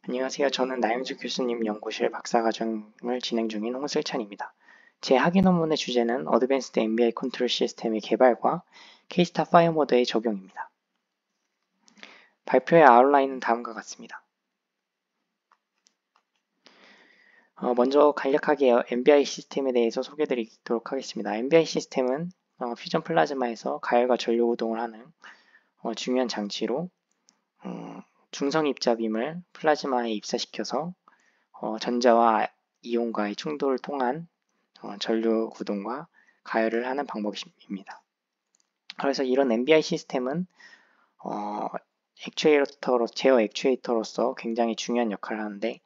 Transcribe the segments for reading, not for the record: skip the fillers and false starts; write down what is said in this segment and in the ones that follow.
안녕하세요. 저는 나영주 교수님 연구실 박사과정을 진행 중인 홍슬찬입니다. 제 학위 논문의 주제는 어드밴스드 MBI 컨트롤 시스템의 개발과 K-스타 파이어모드의 적용입니다. 발표의 아웃라인은 다음과 같습니다. 먼저 간략하게 MBI 시스템에 대해서 소개드리도록 하겠습니다. MBI 시스템은 퓨전 플라즈마에서 가열과 전류 구동을 하는 중요한 장치로 중성 입자빔을 플라즈마에 입사시켜서 전자와 이온과의 충돌을 통한 전류 구동과 가열을 하는 방법입니다. 그래서 이런 MBI 시스템은 제어 액추에이터로서 굉장히 중요한 역할을 하는데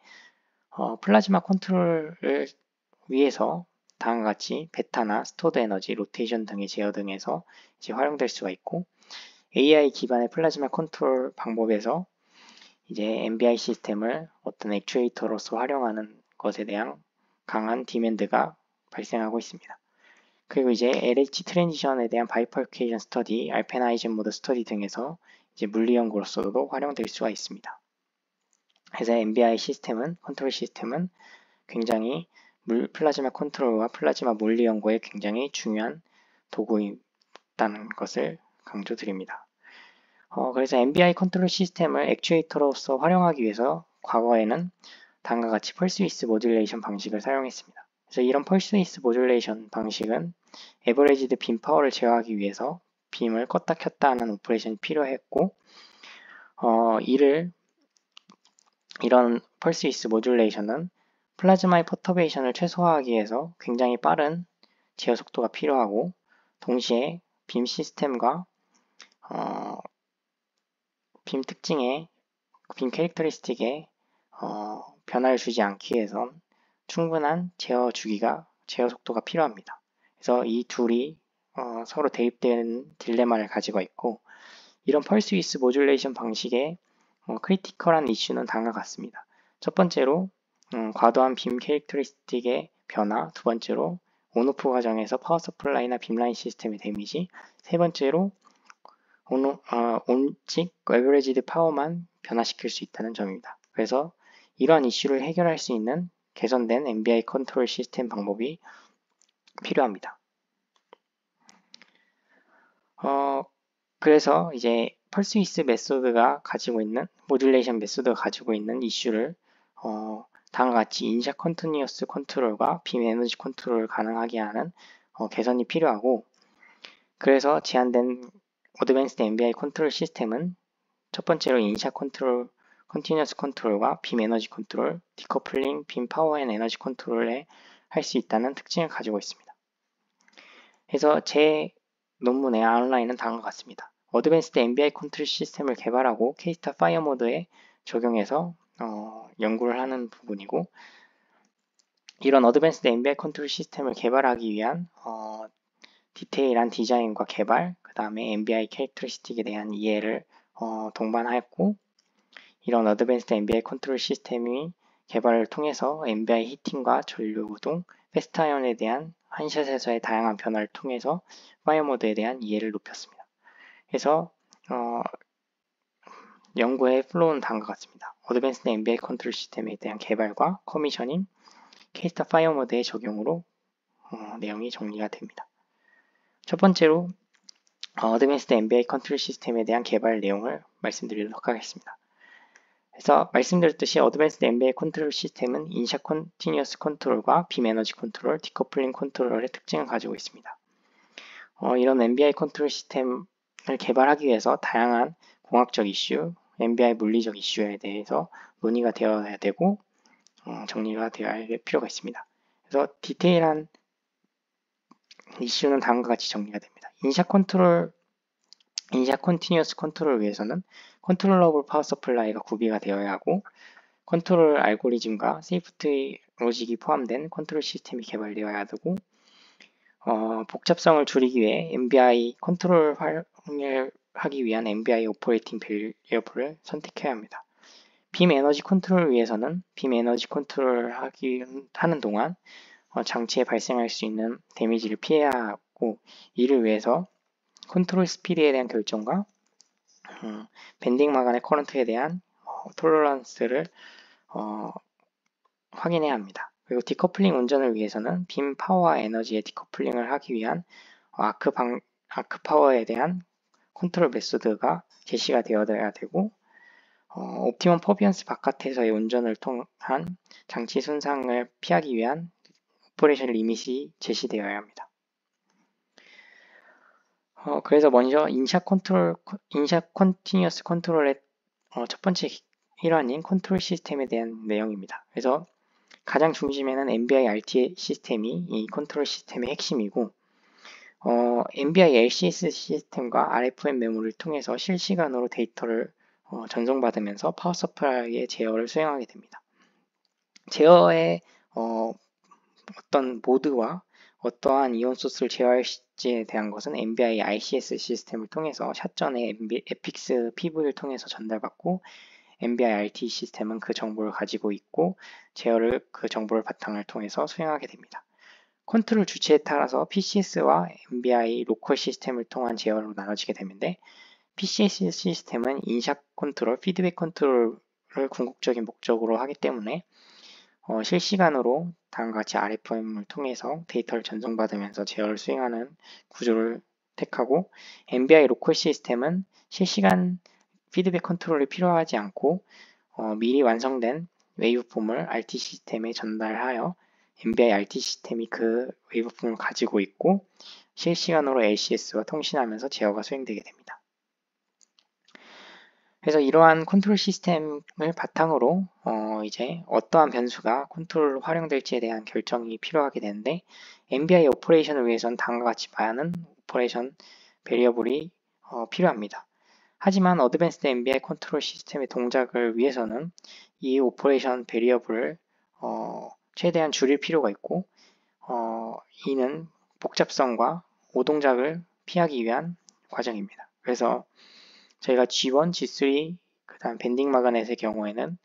플라즈마 컨트롤을 위해서 다음과 같이 베타나 스토어드 에너지, 로테이션 등의 제어 등에서 이제 활용될 수가 있고 AI 기반의 플라즈마 컨트롤 방법에서 이제 MBI 시스템을 어떤 액추에이터로서 활용하는 것에 대한 강한 디맨드가 발생하고 있습니다. 그리고 이제 LH 트랜지션에 대한 바이퍼케이션 스터디, 알페나이즌 모드 스터디 등에서 이제 물리 연구로서도 활용될 수가 있습니다. 그래서 MBI 시스템은 컨트롤 시스템은 굉장히 플라즈마 컨트롤과 플라즈마 물리 연구에 굉장히 중요한 도구이다는 것을 강조드립니다. 그래서 MBI 컨트롤 시스템을 액추에이터로서 활용하기 위해서 과거에는 다음과 같이 펄스 위스 모듈레이션 방식을 사용했습니다. 그래서 이런 펄스 위스 모듈레이션 방식은 에버리지드 빔 파워를 제어하기 위해서 빔을 껐다 켰다 하는 오퍼레이션이 필요했고 이런 펄스 위스 모듈레이션은 플라즈마의 퍼터베이션을 최소화하기 위해서 굉장히 빠른 제어 속도가 필요하고 동시에 빔 시스템과 빔 특징에 빔 캐릭터리스틱에 변화를 주지 않기 위해선 충분한 제어 속도가 필요합니다. 그래서 이 둘이 서로 대립되는 딜레마를 가지고 있고 이런 펄스 위스 모듈레이션 방식의 크리티컬한 이슈는 다음과 같습니다. 첫 번째로 과도한 빔 캐릭터리스틱의 변화, 두 번째로 온오프 과정에서 파워 서플라이나 빔라인 시스템의 데미지, 세 번째로 온직 에버리지드 파워만 변화시킬 수 있다는 점입니다. 그래서 이러한 이슈를 해결할 수 있는 개선된 MBI 컨트롤 시스템 방법이 필요합니다. 그래서 이제 펄스 위스 메소드가 가지고 있는 모듈레이션 메소드가 가지고 있는 이슈를 다음과 같이 인샷 컨티니어스 컨트롤과 빔 에너지 컨트롤을 가능하게 하는 개선이 필요하고 그래서 제안된 어드밴스드 MBI 컨트롤 시스템은 첫 번째로 인샷 컨트롤, 컨티니어스 컨트롤과 빔 에너지 컨트롤, 디커플링, 빔 파워 앤 에너지 컨트롤에 할 수 있다는 특징을 가지고 있습니다. 그래서 제 논문의 아웃라인은 다음과 같습니다. 어드밴스드 MBI 컨트롤 시스템을 개발하고 K-스타 파이어모드에 적용해서 연구를 하는 부분이고 이런 어드밴스드 MBI 컨트롤 시스템을 개발하기 위한 디테일한 디자인과 개발, 그 다음에 MBI 캐릭터리스틱에 대한 이해를 동반하였고 이런 어드밴스드 MBI 컨트롤 시스템이 개발을 통해서 MBI 히팅과 전류 구동, 패스트 아이온에 대한 한샷에서의 다양한 변화를 통해서 파이어모드에 대한 이해를 높였습니다. 그래서 연구의 플로우는 다음과 같습니다. 어드밴스드 MBI 컨트롤 시스템에 대한 개발과 커미셔닝, K-스타 파이어모드의 적용으로 내용이 정리가 됩니다. 첫 번째로 어드밴스드 MBI 컨트롤 시스템에 대한 개발 내용을 말씀드리도록 하겠습니다. 그래서 말씀드렸듯이 어드밴스드 MBI 컨트롤 시스템은 인샷 컨티니어스 컨트롤과 빔 에너지 컨트롤, 디커플링 컨트롤의 특징을 가지고 있습니다. 이런 MBI 컨트롤 시스템을 개발하기 위해서 다양한 공학적 이슈, MBI 물리적 이슈에 대해서 논의가 되어야 되고 정리가 되어야 할 필요가 있습니다. 그래서 디테일한 이슈는 다음과 같이 정리가 됩니다. 인샷 컨티니어스 컨트롤을 위해서는 컨트롤러블 파워 서플라이가 구비가 되어야 하고 컨트롤 알고리즘과 세이프티 로직이 포함된 컨트롤 시스템이 개발되어야 되고 복잡성을 줄이기 위해 MBI 컨트롤 활용을 하기 위한 MBI 오퍼레이팅 베리어블을 선택해야 합니다. 빔 에너지 컨트롤을 위해서는 빔 에너지 컨트롤을 하는 동안 장치에 발생할 수 있는 데미지를 피해야 하고 이를 위해서 컨트롤 스피드에 대한 결정과 밴딩 마간의 커런트에 대한 톨러런스를 확인해야 합니다. 그리고 디커플링 운전을 위해서는 빔 파워와 에너지의 디커플링을 하기 위한 아크 파워에 대한 컨트롤 메소드가 제시가 되어야 되고 옵티멈 퍼비언스 바깥에서의 운전을 통한 장치 손상을 피하기 위한 오퍼레이션 리밋이 제시되어야 합니다. 그래서 먼저 인샷 컨티뉴어스 컨트롤의 첫 번째 일환인 컨트롤 시스템에 대한 내용입니다. 그래서 가장 중심에는 MBI RT 시스템이 이 컨트롤 시스템의 핵심이고 MBI LCS 시스템과 RFM 메모를 통해서 실시간으로 데이터를 전송받으면서 파워 서플라이의 제어를 수행하게 됩니다. 제어의 어떤 모드와 어떠한 이온 소스를 제어할지에 대한 것은 MBI RCS 시스템을 통해서 샷전의 에픽스 PV를 통해서 전달받고 MBI RT 시스템은 그 정보를 가지고 있고 제어를 그 정보를 바탕을 통해서 수행하게 됩니다. 컨트롤 주체에 따라서 PCS와 MBI 로컬 시스템을 통한 제어로 나눠지게 되는데 PCS 시스템은 인샷 컨트롤, 피드백 컨트롤을 궁극적인 목적으로 하기 때문에 실시간으로 다음과 같이 RFM을 통해서 데이터를 전송받으면서 제어를 수행하는 구조를 택하고 MBI 로컬 시스템은 실시간 피드백 컨트롤이 필요하지 않고 미리 완성된 웨이브폼을 RT 시스템에 전달하여 MBI RT 시스템이 그 웨이브폼을 가지고 있고 실시간으로 LCS와 통신하면서 제어가 수행되게 됩니다. 그래서 이러한 컨트롤 시스템을 바탕으로 이제 어떠한 변수가 컨트롤로 활용될지에 대한 결정이 필요하게 되는데 MBI 오퍼레이션을 위해서는 다음과 같이 많은 오퍼레이션 베리어블이 필요합니다. 하지만 어드밴스드 MBI 컨트롤 시스템의 동작을 위해서는 이 오퍼레이션 베리어블을 최대한 줄일 필요가 있고 이는 복잡성과 오동작을 피하기 위한 과정입니다. 그래서 저희가 G1, G3, 그 다음 밴딩 마그넷의 경우에는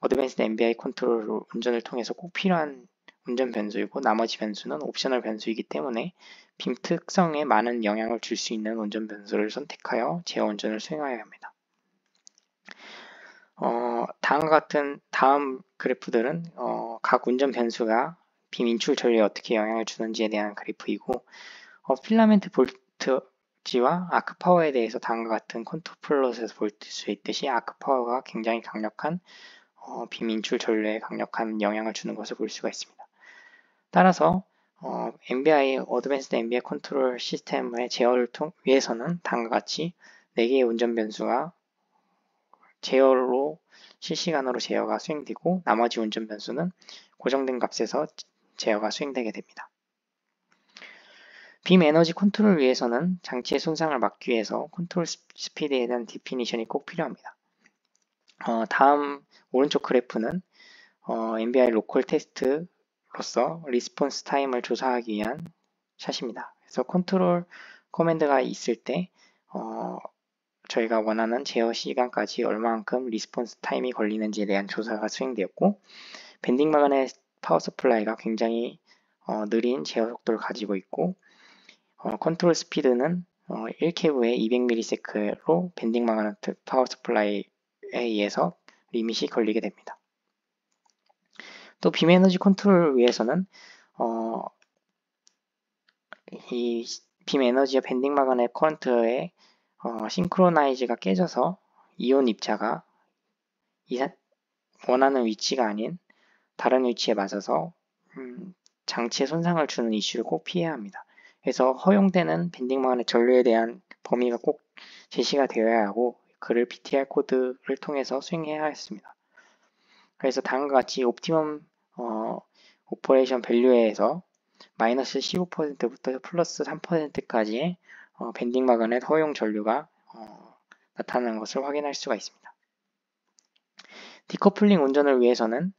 어드밴스드 MBI 컨트롤 운전을 통해서 꼭 필요한 운전 변수이고 나머지 변수는 옵셔널 변수이기 때문에 빔 특성에 많은 영향을 줄 수 있는 운전 변수를 선택하여 제어 운전을 수행해야 합니다. 다음과 같은 다음 그래프들은 각 운전 변수가 빔 인출 전류에 어떻게 영향을 주는지에 대한 그래프이고 필라멘트 볼트지와 아크 파워에 대해서 다음과 같은 컨트롤 플롯에서 볼 수 있듯이 아크 파워가 굉장히 강력한 빔 인출 전류에 강력한 영향을 주는 것을 볼 수가 있습니다. 따라서 MBI 어드밴스드 MBI 컨트롤 시스템의 제어를 위해서는 다음과 같이 4개의 운전 변수가 제어로 실시간으로 제어가 수행되고 나머지 운전 변수는 고정된 값에서 제어가 수행되게 됩니다. 빔 에너지 컨트롤을 위해서는 장치의 손상을 막기 위해서 컨트롤 스피드에 대한 디피니션이 꼭 필요합니다. 다음 오른쪽 그래프는 MBI 로컬 테스트로서 리스폰스 타임을 조사하기 위한 샷입니다. 그래서 컨트롤 커맨드가 있을 때 저희가 원하는 제어 시간까지 얼마만큼 리스폰스 타임이 걸리는지에 대한 조사가 수행되었고 밴딩 마그넷 파워 서플라이가 굉장히 느린 제어 속도를 가지고 있고 컨트롤 스피드는 1케브에 200ms로 밴딩 마그넷 파워 서플라이에 의해서 리밋이 걸리게 됩니다. 또 빔 에너지 컨트롤을 위해서는 이 빔 에너지와 밴딩 마그넷 커런트의 싱크로나이즈가 깨져서 이온 입자가 원하는 위치가 아닌 다른 위치에 맞아서 장치에 손상을 주는 이슈를 꼭 피해야 합니다. 그래서 허용되는 밴딩 마그넷 전류에 대한 범위가 꼭 제시가 되어야 하고 그를 PTR 코드를 통해서 수행해야 했습니다. 그래서 다음과 같이 옵티멈 오퍼레이션 밸류에서 마이너스 15%부터 플러스 3%까지의 밴딩 마그넷 허용 전류가 나타나는 것을 확인할 수가 있습니다. 디커플링 운전을 위해서는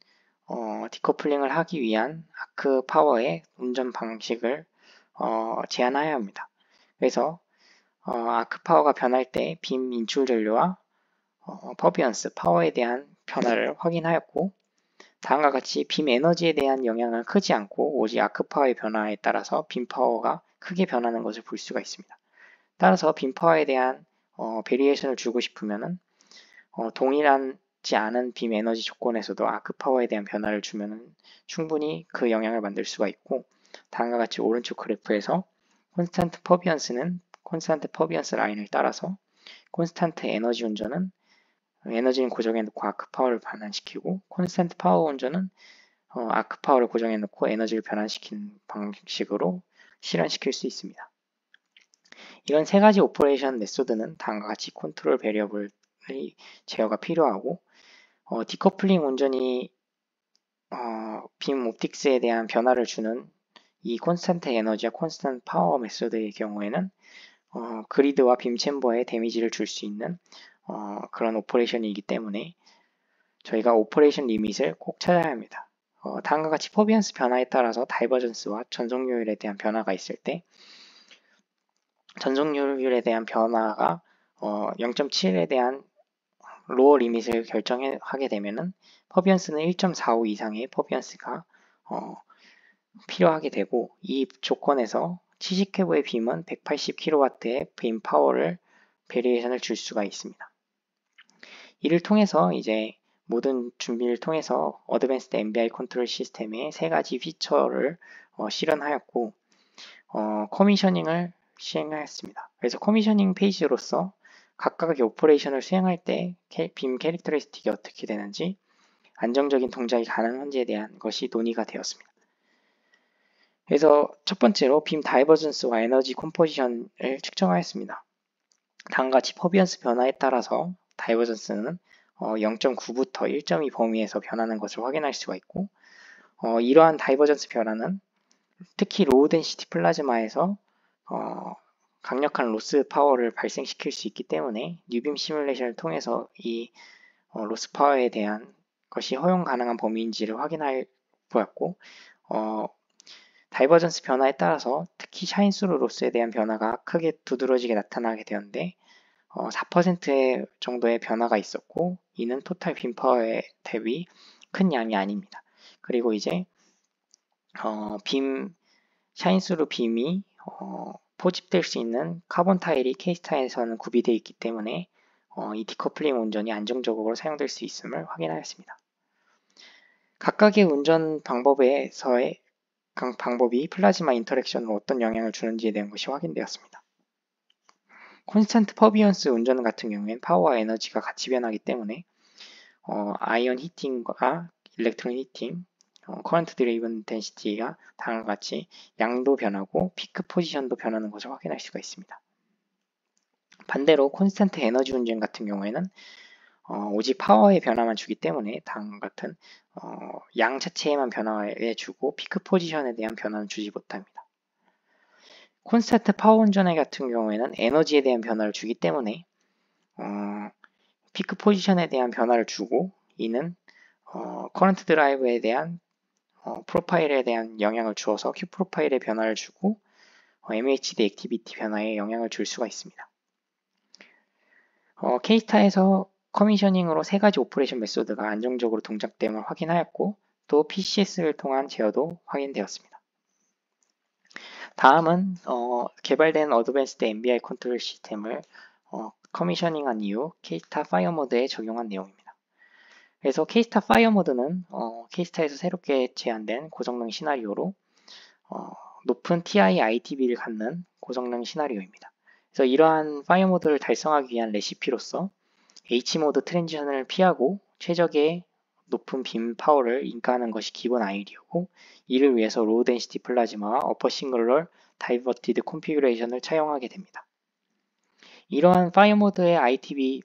디커플링을 하기 위한 아크 파워의 운전 방식을 제한해야 합니다. 그래서 아크 파워가 변할 때 빔 인출 전류와 퍼비언스 파워에 대한 변화를 확인하였고 다음과 같이 빔 에너지에 대한 영향은 크지 않고 오직 아크 파워의 변화에 따라서 빔 파워가 크게 변하는 것을 볼 수가 있습니다. 따라서 빔 파워에 대한 베리에이션을 주고 싶으면은 동일한 같지 않은 빔 에너지 조건에서도 아크 파워에 대한 변화를 주면 충분히 그 영향을 만들 수가 있고, 다음과 같이 오른쪽 그래프에서 콘스탄트 퍼비언스는 콘스탄트 퍼비언스 라인을 따라서 콘스탄트 에너지 운전은 에너지는 고정해 놓고 아크 파워를 변환시키고, 콘스탄트 파워 운전은 아크 파워를 고정해 놓고 에너지를 변환시키는 방식으로 실현시킬 수 있습니다. 이런 세 가지 오퍼레이션 메소드는 다음과 같이 컨트롤 베리어블의 제어가 필요하고, 디커플링 운전이 빔 옵틱스에 대한 변화를 주는 이 콘스탄트 에너지와 콘스탄트 파워 메소드의 경우에는 그리드와 빔 챔버에 데미지를 줄 수 있는 그런 오퍼레이션이기 때문에 저희가 오퍼레이션 리밋을 꼭 찾아야 합니다. 다음과 같이 퍼비언스 변화에 따라서 다이버전스와 전속률에 대한 변화가 있을 때, 전속률에 대한 변화가 0.7에 대한 로어 리밋을 결정하게 되면은 퍼비언스는 1.45 이상의 퍼비언스가 필요하게 되고, 이 조건에서 70회 빔은 180kW의 빔 파워를 베리에이션을 줄 수가 있습니다. 이를 통해서 이제 모든 준비를 통해서 어드밴스드 MBI 컨트롤 시스템의 세 가지 피처를 실현하였고, 커미셔닝을 시행하였습니다. 그래서 커미셔닝 페이지로서 각각의 오퍼레이션을 수행할 때 빔 캐릭터리스틱이 어떻게 되는지, 안정적인 동작이 가능한지에 대한 것이 논의가 되었습니다. 그래서 첫 번째로 빔 다이버전스와 에너지 컴포지션을 측정하였습니다. 다음과 같이 퍼비언스 변화에 따라서 다이버전스는 0.9부터 1.2 범위에서 변하는 것을 확인할 수가 있고, 이러한 다이버전스 변화는 특히 로우 덴시티 플라즈마에서 강력한 로스 파워를 발생시킬 수 있기 때문에 뉴빔 시뮬레이션을 통해서 이 로스 파워에 대한 것이 허용 가능한 범위인지를 확인해 보았고, 다이버전스 변화에 따라서 특히 샤인스루 로스에 대한 변화가 크게 두드러지게 나타나게 되었는데 4% 정도의 변화가 있었고, 이는 토탈 빔 파워에 대비 큰 양이 아닙니다. 그리고 이제 샤인스루 빔이 포집될 수 있는 카본 타일이 케이스 타일에서는 구비되어 있기 때문에 이 디커플링 운전이 안정적으로 사용될 수 있음을 확인하였습니다. 각각의 운전 방법에서의 방법이 플라즈마 인터랙션으로 어떤 영향을 주는지에 대한 것이 확인되었습니다. 콘스탄트 퍼비언스 운전 같은 경우엔 파워와 에너지가 같이 변하기 때문에 아이언 히팅과 일렉트론 히팅, 커런트 드리븐 덴시티가 다음과 같이 양도 변하고 피크 포지션도 변하는 것을 확인할 수가 있습니다. 반대로 콘스탄트 에너지 운전 같은 경우에는 오직 파워의 변화만 주기 때문에 다음 같은 양 자체에만 변화를 주고 피크 포지션에 대한 변화는 주지 못합니다. 콘스탄트 파워 운전 같은 경우에는 에너지에 대한 변화를 주기 때문에 피크 포지션에 대한 변화를 주고, 이는 커런트 드라이브에 대한 프로파일에 대한 영향을 주어서 Q 프로파일에 변화를 주고 MHD 액티비티 변화에 영향을 줄 수가 있습니다. K스타에서 커미셔닝으로 세 가지 오퍼레이션 메소드가 안정적으로 동작됨을 확인하였고, 또 PCS를 통한 제어도 확인되었습니다. 다음은 개발된 어드밴스드 MBI 컨트롤 시스템을 커미셔닝한 이후 K스타 파이어 모드에 적용한 내용입니다. 그래서 K스타 파이어 모드는 K스타에서 새롭게 제안된 고성능 시나리오로 높은 TI ITB를 갖는 고성능 시나리오입니다. 그래서 이러한 파이어 모드를 달성하기 위한 레시피로서 H모드 트랜지션을 피하고 최적의 높은 빔 파워를 인가하는 것이 기본 아이디어고, 이를 위해서 로우 덴시티 플라즈마와 어퍼 싱글럴 다이버티드 컨피규레이션을 차용하게 됩니다. 이러한 파이어 모드의 ITB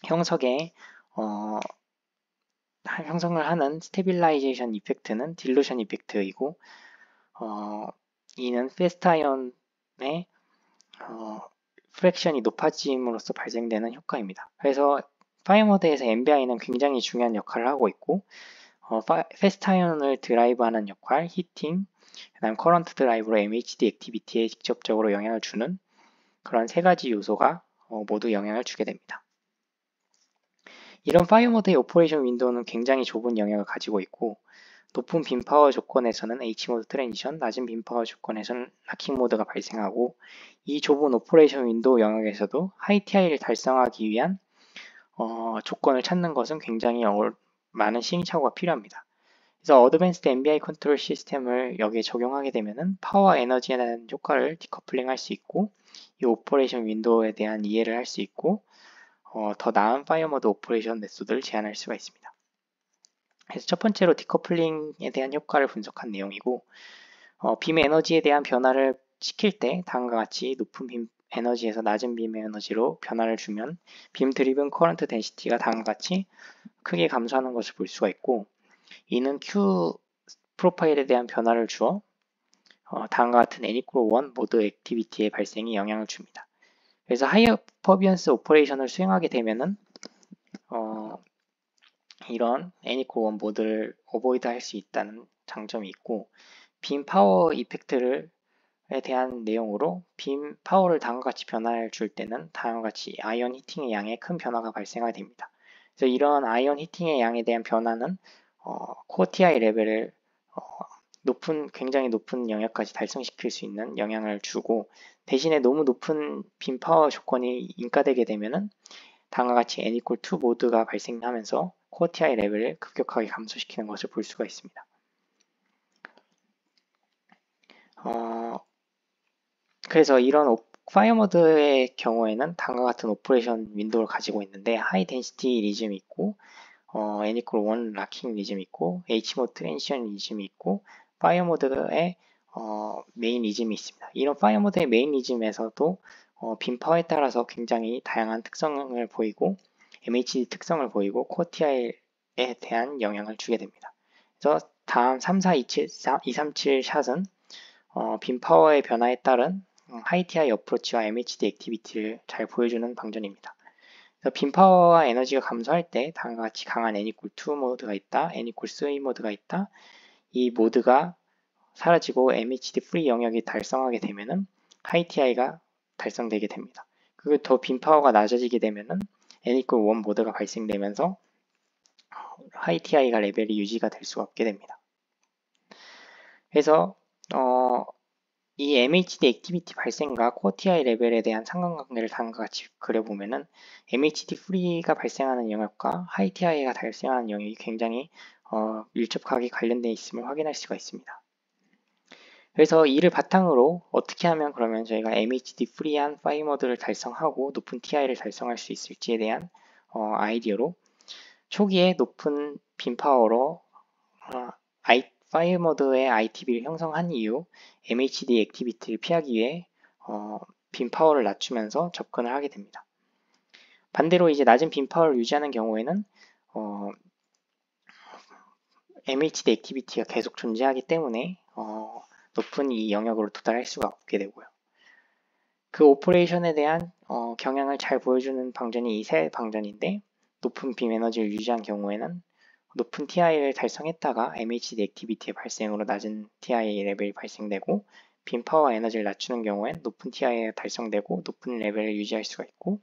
형성에 형성을 하는 스테빌라이제이션 이펙트는 딜루션 이펙트이고, 이는 패스트아이언의 프랙션이 높아짐으로써 발생되는 효과입니다. 그래서 파이어 모드에서 MBI는 굉장히 중요한 역할을 하고 있고, 패스트아이언을 드라이브하는 역할, 히팅, 그 다음 커런트 드라이브로 MHD 액티비티에 직접적으로 영향을 주는 그런 세 가지 요소가 모두 영향을 주게 됩니다. 이런 파이어 모드의 오퍼레이션 윈도우는 굉장히 좁은 영역을 가지고 있고, 높은 빔 파워 조건에서는 H모드 트랜지션, 낮은 빔 파워 조건에서는 락킹 모드가 발생하고, 이 좁은 오퍼레이션 윈도우 영역에서도 하이 TI를 달성하기 위한 조건을 찾는 것은 굉장히 많은 시행착오가 필요합니다. 그래서 어드밴스드 MBI 컨트롤 시스템을 여기에 적용하게 되면은 파워 에너지에 대한 효과를 디커플링 할 수 있고, 이 오퍼레이션 윈도우에 대한 이해를 할 수 있고, 더 나은 파이어모드 오퍼레이션 메소드를 제안할 수가 있습니다. 그래서 첫 번째로 디커플링에 대한 효과를 분석한 내용이고, 빔 에너지에 대한 변화를 시킬 때 다음과 같이 높은 빔 에너지에서 낮은 빔 에너지로 변화를 주면 빔 드리븐 커런트 덴시티가 다음과 같이 크게 감소하는 것을 볼 수가 있고, 이는 Q 프로파일에 대한 변화를 주어 다음과 같은 N=1 모드 액티비티의 발생에 영향을 줍니다. 그래서 하이어 퍼비언스 오퍼레이션을 수행하게 되면은 이런 N=1 모드를 어보이드 할 수 있다는 장점이 있고, 빔 파워 이펙트에 대한 내용으로 빔 파워를 다음과 같이 변화를 줄 때는 다음과 같이 아이언 히팅의 양에 큰 변화가 발생하게 됩니다. 그래서 이런 아이언 히팅의 양에 대한 변화는 코어 TI 레벨을 굉장히 높은 영역까지 달성시킬 수 있는 영향을 주고, 대신에 너무 높은 빔 파워 조건이 인가되게 되면은 다음과 같이 N=2 모드가 발생하면서 코어 TI 레벨을 급격하게 감소시키는 것을 볼 수가 있습니다. 그래서 이런 파이어 모드의 경우에는 다음과 같은 오퍼레이션 윈도우를 가지고 있는데, 하이 덴시티 리즘이 있고, N=1 락킹 리즘이 있고, H모드 트랜지션 리즘이 있고, 파이어 모드의 메인 리즘이 있습니다. 이런 파이어 모드의 메인 리즘에서도 빔 파워에 따라서 굉장히 다양한 특성을 보이고, MHD 특성을 보이고, 코어 TI에 대한 영향을 주게 됩니다. 그래서 다음 237 샷은 빔 파워의 변화에 따른 하이 TI 어프로치와 MHD 액티비티를 잘 보여주는 방전입니다. 빔 파워와 에너지가 감소할 때 다음과 같이 강한 N=2 모드가 있다, N=3 모드가 있다. 이 모드가 사라지고 MHD 프리 영역이 달성하게 되면은 하이 TI가 달성되게 됩니다. 그리고 더 빔 파워가 낮아지게 되면은 N=1 모드가 발생되면서 하이 TI가 레벨이 유지가 될 수가 없게 됩니다. 그래서 이 MHD 액티비티 발생과 코어 TI 레벨에 대한 상관관계를 다음과 같이 그려보면은 MHD 프리가 발생하는 영역과 하이 TI가 발생하는 영역이 굉장히 밀접하게 관련되어 있음을 확인할 수가 있습니다. 그래서 이를 바탕으로 어떻게 하면 그러면 저희가 MHD 프리한 파이 모드를 달성하고 높은 TI를 달성할 수 있을지에 대한 아이디어로, 초기에 높은 빔 파워로 파이어 모드의 ITB를 형성한 이후 MHD 액티비티를 피하기 위해 빔 파워를 낮추면서 접근을 하게 됩니다. 반대로 이제 낮은 빔 파워를 유지하는 경우에는 MHD 액티비티가 계속 존재하기 때문에 높은 이 영역으로 도달할 수가 없게 되고요. 그 오퍼레이션에 대한 경향을 잘 보여주는 방전이 이 세 방전인데, 높은 빔 에너지를 유지한 경우에는 높은 TI를 달성했다가 MHD 액티비티의 발생으로 낮은 TI 레벨이 발생되고, 빔 파워 에너지를 낮추는 경우엔 높은 TI가 달성되고 높은 레벨을 유지할 수가 있고,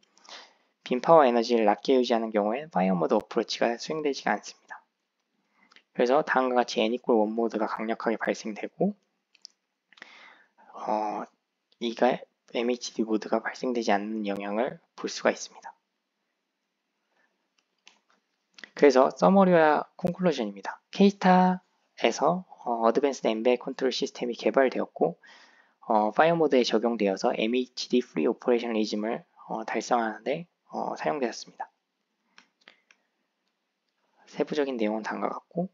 빔 파워 에너지를 낮게 유지하는 경우엔 파이어 모드 어프로치가 수행되지가 않습니다. 그래서 다음과 같이 N=1 모드가 강력하게 발생되고, 이가 MHD 모드가 발생되지 않는 영향을 볼 수가 있습니다. 그래서 서머리와 콘클루전입니다. K-STAR에서 어드밴스드 MBI 컨트롤 시스템이 개발되었고, 파이어 모드에 적용되어서 MHD 프리 오퍼레이션 리즘을 달성하는데 사용되었습니다. 세부적인 내용은 다음과 같고,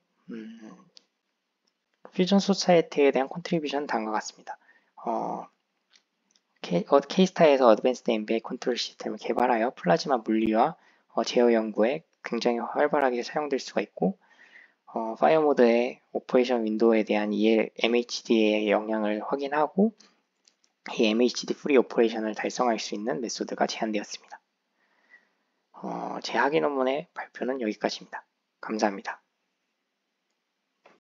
퓨전 소사이티에 대한 컨트리뷰션 다음과 같습니다. K-STAR에서 어드밴스드 MBI 컨트롤 시스템을 개발하여 플라즈마 물리와 제어 연구에 굉장히 활발하게 사용될 수가 있고, 파이어 모드의 오퍼레이션 윈도우에 대한 MHD의 영향을 확인하고 이 MHD 프리 오퍼레이션을 달성할 수 있는 메소드가 제안되었습니다. 제 학위 논문의 발표는 여기까지입니다. 감사합니다.